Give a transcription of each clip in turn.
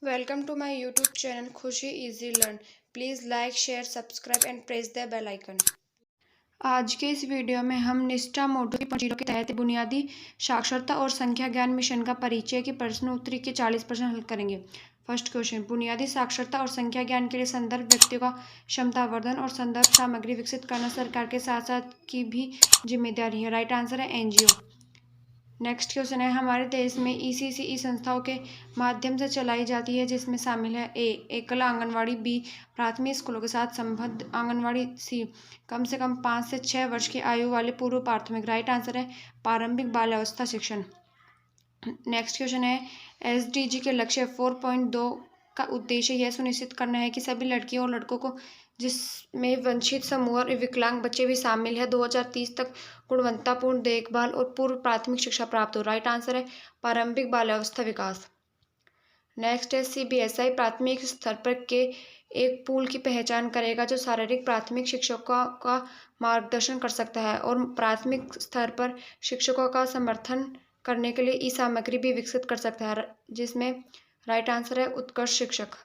Welcome to my YouTube channel खुशी Easy Learn. Please like, share, subscribe and press the bell icon. आज के इस video में हम निष्ठा मॉड्यूल 2.0 के तहत बुनियादी साक्षरता और संख्या ज्ञान मिशन का परिचय के प्रश्न उत्तरी के 40% हल करेंगे। फर्स्ट क्वेश्चन, बुनियादी साक्षरता और संख्या ज्ञान के लिए संदर्भ व्यक्तियों का क्षमतावर्धन और संदर्भ सामग्री विकसित करना सरकार के साथ साथ की भी जिम्मेदारी है। राइट आंसर है एनजीओ। नेक्स्ट क्वेश्चन है, हमारे देश में ईसीसीई संस्थाओं के माध्यम से चलाई जाती है जिसमें शामिल है ए एकल आंगनवाड़ी, बी प्राथमिक स्कूलों के साथ संबद्ध आंगनवाड़ी, सी कम से कम 5 से 6 वर्ष की आयु वाले पूर्व प्राथमिक। राइट आंसर है प्रारंभिक बाल्यावस्था शिक्षण। नेक्स्ट क्वेश्चन है, एसडीजी के लक्ष्य 4.2 का उद्देश्य यह सुनिश्चित करना है कि सभी लड़कियों और लड़कों को, जिसमें वंचित समूह और विकलांग बच्चे भी शामिल है, 2030 तक गुणवत्तापूर्ण देखभाल और पूर्व प्राथमिक शिक्षा प्राप्त हो। राइट आंसर है प्रारंभिक बाल्यावस्था विकास। नेक्स्ट है, सीबीएसई प्राथमिक स्तर पर के एक पूल की पहचान करेगा जो शारीरिक प्राथमिक शिक्षकों का मार्गदर्शन कर सकता है और प्राथमिक स्तर पर शिक्षकों का समर्थन करने के लिए ई सामग्री भी विकसित कर सकता है, जिसमें राइट आंसर है उत्कृष्ट शिक्षक।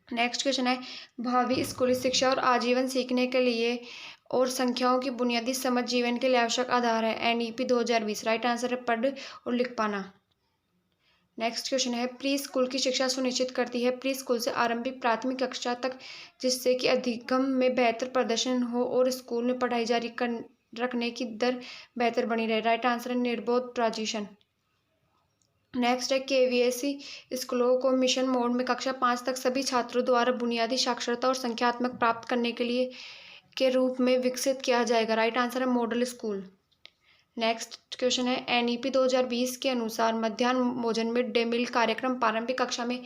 नेक्स्ट क्वेश्चन है, भावी स्कूली शिक्षा और आजीवन सीखने के लिए और संख्याओं की बुनियादी समझ जीवन के लिए आवश्यक आधार है एनईपी 2020। राइट आंसर है पढ़ और लिख पाना। नेक्स्ट क्वेश्चन है, प्री स्कूल की शिक्षा सुनिश्चित करती है प्री स्कूल से आरंभिक प्राथमिक कक्षा तक, जिससे कि अधिगम में बेहतर प्रदर्शन हो और स्कूल में पढ़ाई जारी रखने की दर बेहतर बनी रहे। राइट आंसर है निर्बोध ट्रांजिशन। नेक्स्ट है, केवीएसई स्कूलों को मिशन मोड में कक्षा 5 तक सभी छात्रों द्वारा बुनियादी साक्षरता और संख्यात्मक प्राप्त करने के लिए के रूप में विकसित किया जाएगा। राइट आंसर है मॉडल स्कूल। नेक्स्ट क्वेश्चन है, एनईपी 2020 के अनुसार मध्याह्न भोजन मिड डे मील कार्यक्रम प्रारंभिक कक्षा में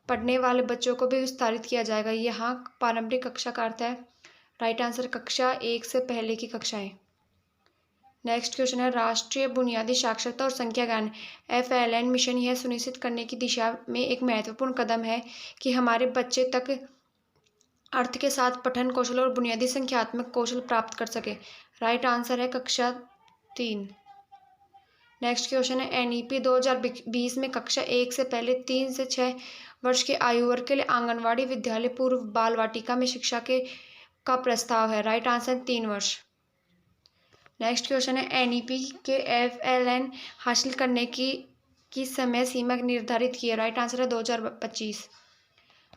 पढ़ने वाले बच्चों को भी विस्तारित किया जाएगा। यहाँ प्रारंभिक कक्षा का अर्थ है राइट आंसर कक्षा 1 से पहले की कक्षाएं। नेक्स्ट क्वेश्चन है, राष्ट्रीय बुनियादी साक्षरता और संख्या ज्ञान FLN मिशन यह सुनिश्चित करने की दिशा में एक महत्वपूर्ण कदम है कि हमारे बच्चे तक अर्थ के साथ पठन कौशल और बुनियादी संख्यात्मक कौशल प्राप्त कर सके। राइट आंसर है कक्षा 3। नेक्स्ट क्वेश्चन है, एनईपी 2020 में कक्षा 1 से पहले 3 से 6 वर्ष के आयु वर्ग के लिए आंगनवाड़ी, विद्यालय, पूर्व बाल वाटिका में शिक्षा का प्रस्ताव है। राइट आंसर 3 वर्ष। नेक्स्ट क्वेश्चन है, एनईपी के FLN हासिल करने की समय सीमा निर्धारित की है। राइट आंसर है 2025।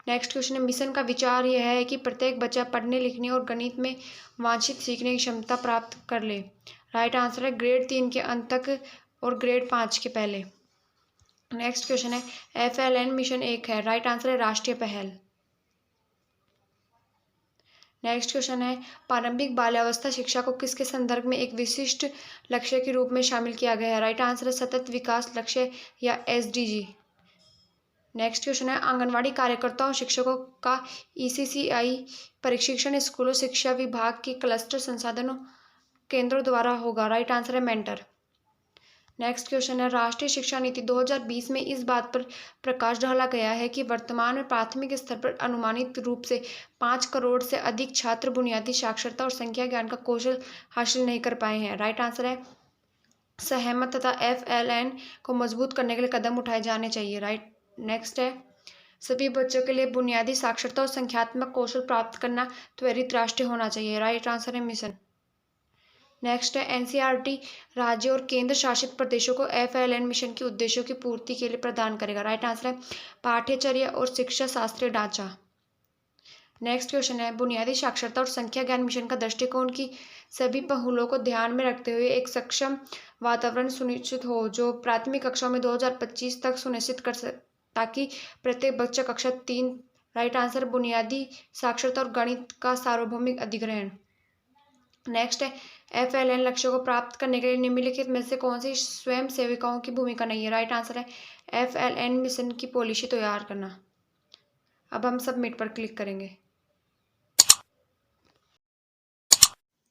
नेक्स्ट क्वेश्चन है, मिशन का विचार यह है कि प्रत्येक बच्चा पढ़ने लिखने और गणित में वांछित सीखने की क्षमता प्राप्त कर ले। राइट आंसर है ग्रेड 3 के अंत तक और ग्रेड 5 के पहले। नेक्स्ट क्वेश्चन है, FLN मिशन 1 है। राइट आंसर है राष्ट्रीय पहल। नेक्स्ट क्वेश्चन है, प्रारंभिक बाल्यावस्था शिक्षा को किसके संदर्भ में एक विशिष्ट लक्ष्य के रूप में शामिल किया गया है। राइट आंसर है सतत विकास लक्ष्य या SDG। नेक्स्ट क्वेश्चन है, आंगनवाड़ी कार्यकर्ताओं शिक्षकों का ECCI प्रशिक्षण स्कूलों शिक्षा विभाग की क्लस्टर संसाधनों केंद्रों द्वारा होगा। राइट आंसर है मेंटर। नेक्स्ट क्वेश्चन है, राष्ट्रीय शिक्षा नीति 2020 में इस बात पर प्रकाश डाला गया है कि वर्तमान में प्राथमिक स्तर पर अनुमानित रूप से 5 करोड़ से अधिक छात्र बुनियादी साक्षरता और संख्या ज्ञान का कौशल हासिल नहीं कर पाए हैं। राइट आंसर है सहमत तथा FLN को मजबूत करने के लिए कदम उठाए जाने चाहिए। राइट। नेक्स्ट है, सभी बच्चों के लिए बुनियादी साक्षरता और संख्यात्मक कौशल प्राप्त करना त्वरित राष्ट्रीय होना चाहिए। राइट आंसर है मिशन। नेक्स्ट है, NCERT राज्य और केंद्र शासित प्रदेशों को FLN मिशन के उद्देश्यों की पूर्ति के लिए प्रदान करेगा। राइट आंसर है पाठ्यचर्या और शिक्षा शास्त्रीय ढांचा। नेक्स्ट क्वेश्चन है, बुनियादी साक्षरता और संख्या ज्ञान मिशन का दृष्टिकोण की सभी पहलुओं को ध्यान में रखते हुए एक सक्षम वातावरण सुनिश्चित हो जो प्राथमिक कक्षा में 2025 तक सुनिश्चित कर ताकि प्रत्येक बच्चा कक्षा 3। राइट आंसर बुनियादी साक्षरता और गणित का सार्वभौमिक अधिग्रहण। नेक्स्ट है, FLN लक्ष्यों को प्राप्त करने के लिए निम्नलिखित में से कौन सी स्वयं सेविकाओं की भूमिका नहीं है। राइट आंसर है FLN मिशन की पॉलिसी तैयार करना। अब हम सबमिट पर क्लिक करेंगे।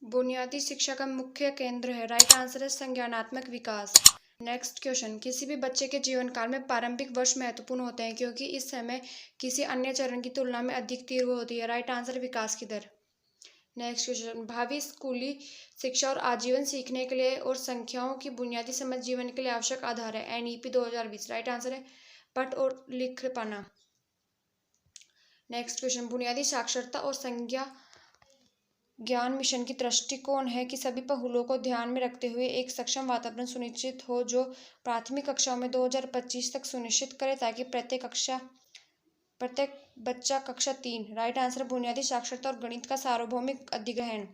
बुनियादी शिक्षा का मुख्य केंद्र है। राइट आंसर है संज्ञानात्मक विकास। नेक्स्ट क्वेश्चन, किसी भी बच्चे के जीवन काल में प्रारंभिक वर्ष महत्वपूर्ण होते हैं क्योंकि इस समय किसी अन्य चरण की तुलना में अधिक तीव्र होती है। राइट आंसर विकास की दर। नेक्स्ट क्वेश्चन, भावी स्कूली शिक्षा और आजीवन सीखने के लिए और संख्याओं की बुनियादी समझ जीवन के लिए आवश्यक आधार है NEP 2020। राइट आंसर है पढ़ और लिख पाना। नेक्स्ट क्वेश्चन, बुनियादी साक्षरता और संख्या ज्ञान मिशन की दृष्टिकोण है कि सभी पहलुओं को ध्यान में रखते हुए एक सक्षम वातावरण सुनिश्चित हो जो प्राथमिक कक्षाओं में 2025 तक सुनिश्चित करे ताकि प्रत्येक बच्चा कक्षा 3। राइट आंसर बुनियादी साक्षरता और गणित का सार्वभौमिक अधिग्रहण।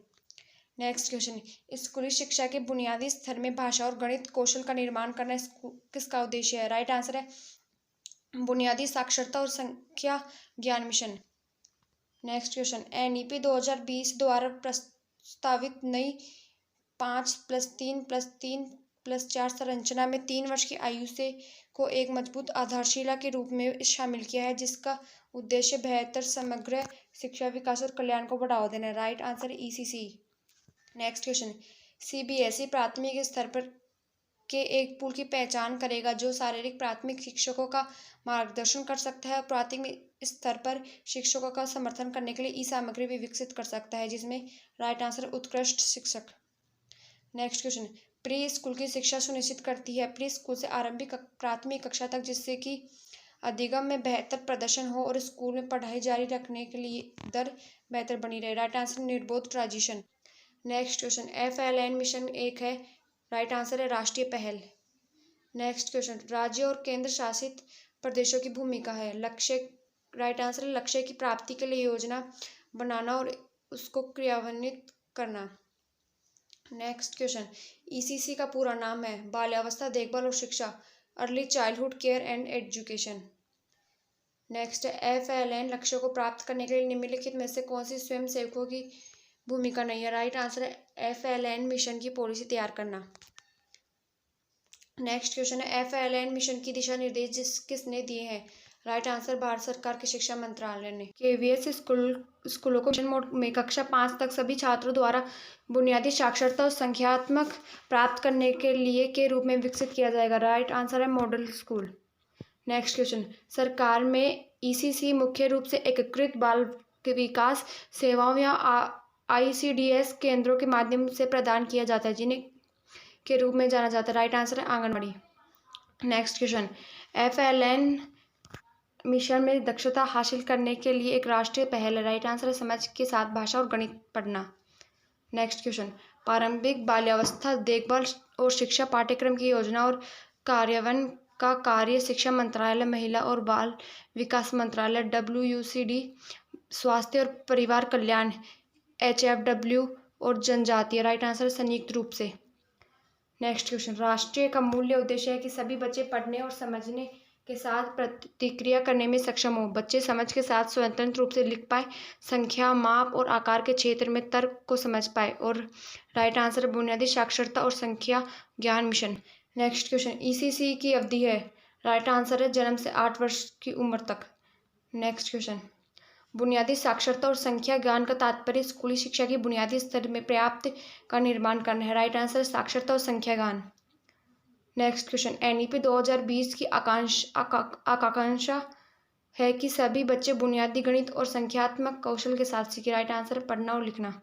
नेक्स्ट क्वेश्चन, स्कूली शिक्षा के बुनियादी स्तर में भाषा और गणित कौशल का निर्माण करना किसका उद्देश्य है? राइट आंसर है बुनियादी साक्षरता और संख्या ज्ञान मिशन। नेक्स्ट क्वेश्चन, NEP 2020 द्वारा प्रस्तावित नई 5+3+3+4 संरचना में 3 वर्ष की आयु से को एक मजबूत आधारशिला के रूप में शामिल किया है जिसका उद्देश्य बेहतर समग्र शिक्षा विकास और कल्याण को बढ़ावा देना है। Right answer ECC। Next question, CBSE प्राथमिक स्तर पर के एक पूल की पहचान करेगा जो शारीरिक प्राथमिक शिक्षकों का मार्गदर्शन कर सकता है और प्राथमिक स्तर पर शिक्षकों का समर्थन करने के लिए ई सामग्री भी विकसित कर सकता है जिसमें राइट आंसर उत्कृष्ट शिक्षक। नेक्स्ट क्वेश्चन, प्री स्कूल की शिक्षा सुनिश्चित करती है प्री स्कूल से आरंभिक प्राथमिक कक्षा तक जिससे कि अधिगम में बेहतर प्रदर्शन हो और स्कूल में पढ़ाई जारी रखने के लिए दर बेहतर बनी रहे। राइट आंसर निर्बोध transition. Next question, FLN mission एक है। राइट आंसर है राष्ट्रीय पहल। नेक्स्ट क्वेश्चन, राज्य और केंद्र शासित प्रदेशों की भूमिका है। लक्ष्य, राइट आंसर है लक्ष्य की प्राप्ति के लिए योजना बनाना और उसको क्रियान्वित करना। नेक्स्ट क्वेश्चन, ECC का पूरा नाम है बाल्यावस्था देखभाल और शिक्षा, early childhood care and education. Next है FLN लक्ष्यों को प्राप्त करने के लिए निम्नलिखित में से कौन सी स्वयं सेवकों की भूमिका नहीं है? राइट आंसर है FLN मिशन की पॉलिसी तैयार करना। नेक्स्ट क्वेश्चन है FLN मिशन की दिशा निर्देश किसने दिए हैं? राइट आंसर भारत सरकार के शिक्षा मंत्रालय ने। KVS स्कूलों को मिशन मोड में कक्षा 5 तक सभी छात्रों द्वारा बुनियादी साक्षरता और संख्यात्मक प्राप्त करने के लिए के रूप में विकसित किया जाएगा। राइट आंसर है मॉडल स्कूल। नेक्स्ट क्वेश्चन, सरकार में ECC मुख्य रूप से एकीकृत बाल विकास सेवाओं या ICDS केंद्रों के माध्यम से प्रदान किया जाता है जिन्हें के रूप में जाना जाता है। राइट आंसर है anganwadi. Next question, FLN mission में दक्षता हासिल करने के लिए एक राष्ट्रीय पहल है। राइट आंसर है समझ के साथ भाषा और गणित पढ़ना। नेक्स्ट क्वेश्चन, प्रारंभिक बाल्यावस्था देखभाल और शिक्षा पाठ्यक्रम की योजना और कार्यान्वयन का कार्य शिक्षा मंत्रालय, महिला और बाल विकास मंत्रालय WUCD, स्वास्थ्य और परिवार कल्याण HFW और जनजातीय। राइट आंसर संयुक्त रूप से। नेक्स्ट क्वेश्चन, राष्ट्रीय का मूल्य उद्देश्य है कि सभी बच्चे पढ़ने और समझने के साथ प्रतिक्रिया करने में सक्षम हो, बच्चे समझ के साथ स्वतंत्र रूप से लिख पाए, संख्या माप और आकार के क्षेत्र में तर्क को समझ पाए और राइट आंसर बुनियादी साक्षरता और संख्या ज्ञान मिशन। नेक्स्ट क्वेश्चन, ECC की अवधि है। राइट आंसर है जन्म से 8 वर्ष की उम्र तक। नेक्स्ट क्वेश्चन, बुनियादी साक्षरता और संख्या ज्ञान का तात्पर्य स्कूली शिक्षा की बुनियादी स्तर में पर्याप्त का निर्माण करना है। राइट आंसर साक्षरता और संख्या ज्ञान। नेक्स्ट क्वेश्चन, NEP 2020 की आकांक्षा है कि सभी बच्चे बुनियादी गणित और संख्यात्मक कौशल के साथ सीखें। राइट आंसर पढ़ना और लिखना।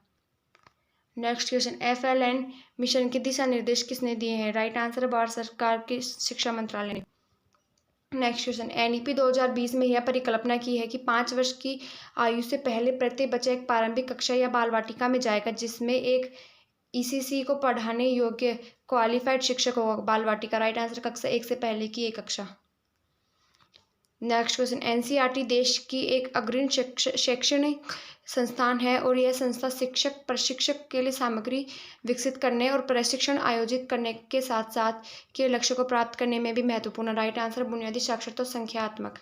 नेक्स्ट क्वेश्चन, FLN मिशन के दिशा निर्देश किसने दिए हैं? राइट आंसर भारत सरकार के शिक्षा मंत्रालय ने। नेक्स्ट क्वेश्चन, NEP 2020 में यह परिकल्पना की है कि 5 वर्ष की आयु से पहले प्रत्येक बच्चा एक प्रारंभिक कक्षा या बाल वाटिका में जाएगा जिसमें एक ECC को पढ़ाने योग्य क्वालिफाइड शिक्षक होगा। बाल वाटिका राइट आंसर कक्षा 1 से पहले की एक कक्षा। नेक्स्ट क्वेश्चन, NCERT देश की एक अग्रणी शैक्षणिक संस्थान है और यह संस्था शिक्षक प्रशिक्षक के लिए सामग्री विकसित करने और प्रशिक्षण आयोजित करने के साथ साथ के लक्ष्य को प्राप्त करने में भी महत्वपूर्ण है। राइट आंसर बुनियादी साक्षरता और संख्यात्मक।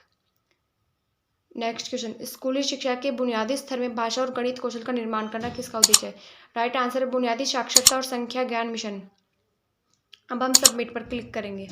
नेक्स्ट क्वेश्चन, स्कूली शिक्षा के बुनियादी स्तर में भाषा और गणित कौशल का निर्माण करना किसका उद्देश्य है? राइट आंसर बुनियादी साक्षरता और संख्या ज्ञान मिशन। अब हम सबमिट पर क्लिक करेंगे।